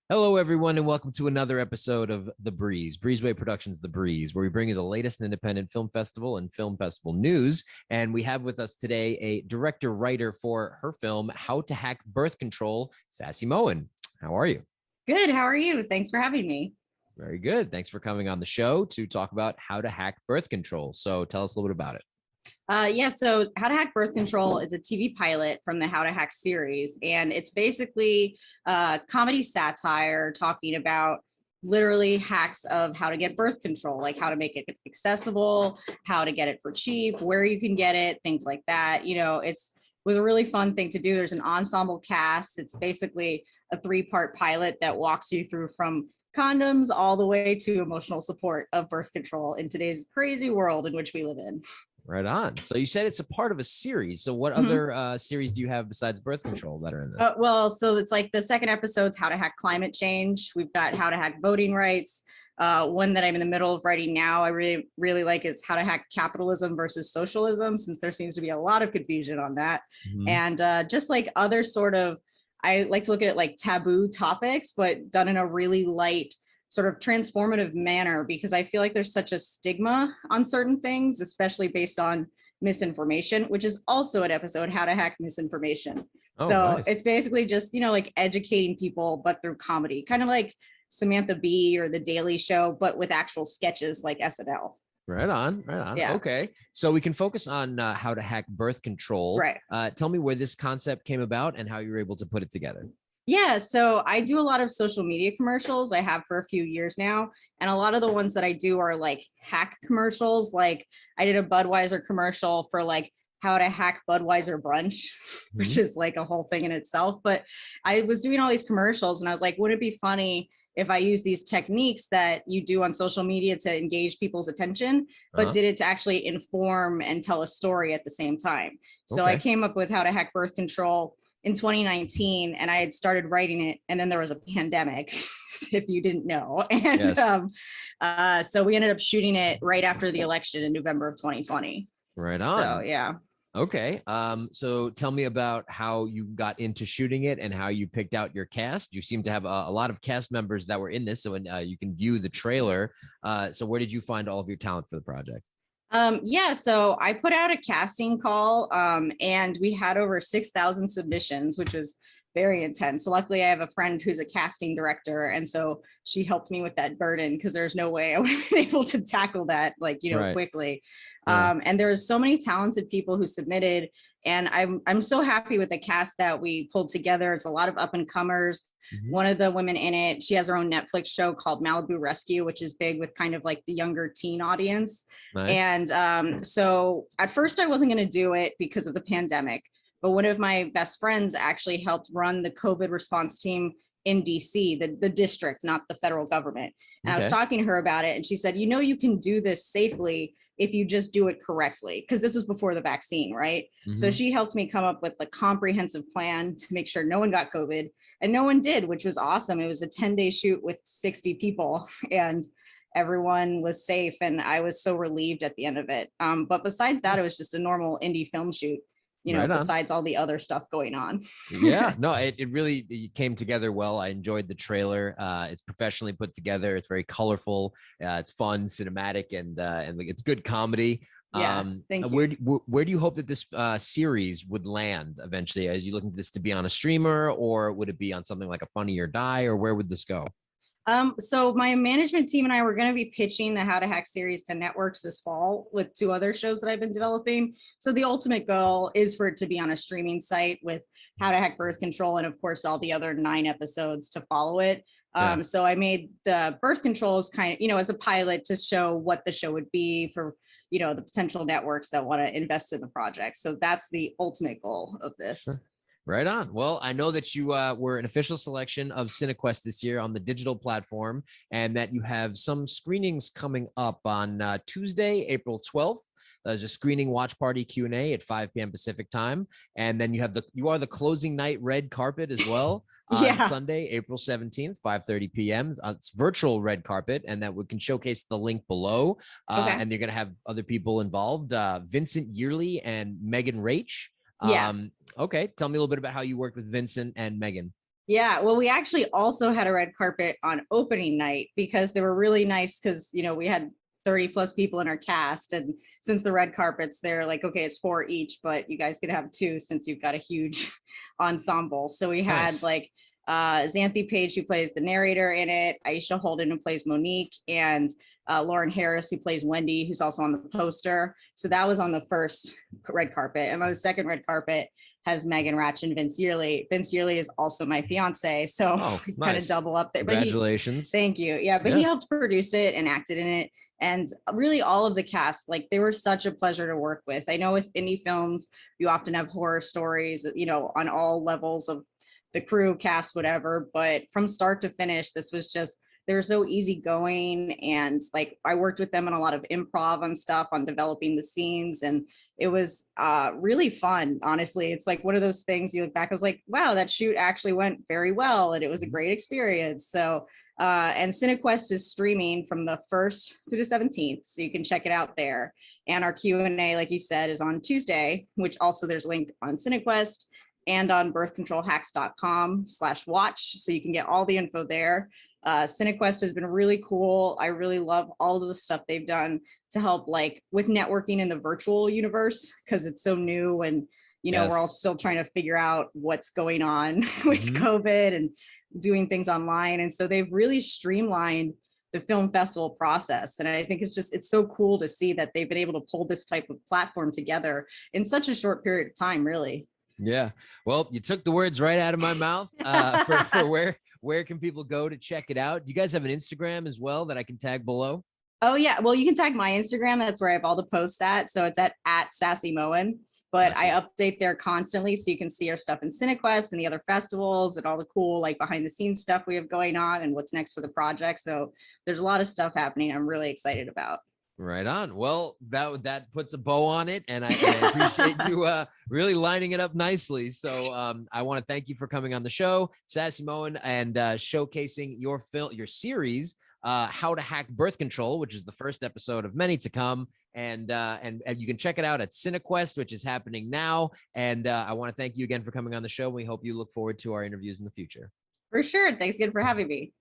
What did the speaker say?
Hello, everyone, and welcome to another episode of The Breeze, Breezeway Productions The Breeze, where we bring you the latest in independent film festival and film festival news. And we have with us today a director-writer for her film, How to Hack Birth Control, Sassy Mohen. How are you? Good. How are you? Thanks for having me. Very good. Thanks for coming on the show to talk about how to hack birth control. So tell us a little bit about it. So How to Hack Birth Control is a TV pilot from the How to Hack series, and it's basically comedy satire talking about literally hacks of how to get birth control, like how to make it accessible, how to get it for cheap, where you can get it, things like that. It's was a really fun thing to do. There's an ensemble cast. It's basically a 3-part pilot that walks you through from condoms all the way to emotional support of birth control in today's crazy world in which we live in. Right on. So you said it's a part of a series. So what other series do you have besides birth control that are in this? So it's like the second episode's How to Hack Climate Change. We've got How to Hack Voting Rights. One that I'm in the middle of writing now, I really, really like, is How to Hack Capitalism versus Socialism, since there seems to be a lot of confusion on that. And just like other sort of, I like to look at it like taboo topics, but done in a really light, sort of transformative manner, because I feel like there's such a stigma on certain things, especially based on misinformation, which is also an episode, How to Hack Misinformation. Nice. It's basically just, like educating people, but through comedy, kind of like Samantha Bee or The Daily Show, but with actual sketches like SNL. Right on. Yeah. Okay. So we can focus on how to hack birth control. Right. Tell me where this concept came about and how you were able to put it together. Yeah, so I do a lot of social media commercials. I have for a few years now. And a lot of the ones that I do are like hack commercials. Like I did a Budweiser commercial for like how to hack Budweiser brunch, which is like a whole thing in itself. But I was doing all these commercials and I was like, wouldn't it be funny if I use these techniques that you do on social media to engage people's attention, but did it to actually inform and tell a story at the same time? So I came up with How to Hack Birth Control in 2019, and I had started writing it, and then there was a pandemic, if you didn't know. And so we ended up shooting it right after the election in November of 2020. Right on. So yeah. Okay. So tell me about how you got into shooting it and how you picked out your cast. You seem to have a lot of cast members that were in this, so you can view the trailer. So where did you find all of your talent for the project? So I put out a casting call, and we had over 6,000 submissions, which was very intense. So luckily I have a friend who's a casting director, and so she helped me with that burden, because there's no way I would have been able to tackle that quickly. Yeah. And there's so many talented people who submitted, and I'm so happy with the cast that we pulled together. It's a lot of up and comers. One of the women in it, she has her own Netflix show called Malibu Rescue, which is big with kind of like the younger teen audience. Nice. And so at first I wasn't going to do it because of the pandemic, but one of my best friends actually helped run the COVID response team in DC, the district, not the federal government. And I was talking to her about it, and she said, you can do this safely if you just do it correctly, because this was before the vaccine, right? So she helped me come up with a comprehensive plan to make sure no one got COVID, and no one did, which was awesome. It was a 10-day shoot with 60 people, and everyone was safe, and I was so relieved at the end of it. But besides that, it was just a normal indie film shoot, besides all the other stuff going on. Yeah, no, it really came together well. I enjoyed the trailer. It's professionally put together. It's very colorful. It's fun, cinematic, and it's good comedy. Yeah, thank you. Where do you hope that this series would land eventually? Are you looking for this to be on a streamer, or would it be on something like a Funny or Die, or where would this go? So my management team and I were going to be pitching the How to Hack series to networks this fall with 2 other shows that I've been developing. So the ultimate goal is for it to be on a streaming site with How to Hack Birth Control, and of course all the other 9 episodes to follow it. So I made the birth control as kind of, as a pilot to show what the show would be for, the potential networks that want to invest in the project. So that's the ultimate goal of this. Sure. Right on. Well, I know that you were an official selection of Cinequest this year on the digital platform, and that you have some screenings coming up on Tuesday, April 12th. There's a screening watch party Q&A at 5 p.m. Pacific time. And then you are the closing night red carpet as well. On Sunday, April 17th, 5:30 p.m. It's virtual red carpet, and that we can showcase the link below. And you're going to have other people involved, Vincent Yearly and Megan Rach. Okay. Tell me a little bit about how you worked with Vincent and Megan. Yeah, well, we actually also had a red carpet on opening night because they were really nice because, we had 30 plus people in our cast. And since the red carpets, they're like, okay, it's 4 each, but you guys could have 2 since you've got a huge ensemble. So we had Nice. like Xanthi Page, who plays the narrator in it, Aisha Holden, who plays Monique, and Lauren Harris, who plays Wendy, who's also on the poster. So that was on the first red carpet. And on the second red carpet, has Megan Rach and Vince Yearly. Vince Yearly is also my fiance, so Oh, we kind of nice. double up there. But Congratulations. thank you. Yeah, but Yeah. he helped produce it and acted in it. And really all of the cast, like they were such a pleasure to work with. I know with indie films, you often have horror stories, on all levels of the crew, cast, whatever. But from start to finish, this was just, they were so easygoing. And like I worked with them on a lot of improv and stuff on developing the scenes. And it was really fun, honestly. It's like one of those things you look back, I was like, wow, that shoot actually went very well. And it was a great experience. So, and Cinequest is streaming from the 1st through the 17th. So you can check it out there. And our Q&A, like you said, is on Tuesday, which also there's a link on Cinequest and on birthcontrolhacks.com/watch. So you can get all the info there. Cinequest has been really cool. I really love all of the stuff they've done to help like with networking in the virtual universe, because it's so new and we're all Yes. still trying to figure out what's going on with COVID and doing things online. And so they've really streamlined the film festival process. And I think it's so cool to see that they've been able to pull this type of platform together in such a short period of time, really. Yeah. Well, you took the words right out of my mouth. For where can people go to check it out? Do you guys have an Instagram as well that I can tag below? Oh yeah, well you can tag my Instagram. That's where I have all the posts at. So it's at Sassy Mohen. But I update there constantly, so you can see our stuff in Cinequest and the other festivals and all the cool like behind the scenes stuff we have going on and what's next for the project. So there's a lot of stuff happening I'm really excited about. Right on. Well, that puts a bow on it, and I appreciate you really lining it up nicely. So I want to thank you for coming on the show, Sassy Mohen, and showcasing your your series, How to Hack Birth Control, which is the first episode of many to come. And you can check it out at Cinequest, which is happening now. And I want to thank you again for coming on the show. We hope you look forward to our interviews in the future. For sure. Thanks again for having me.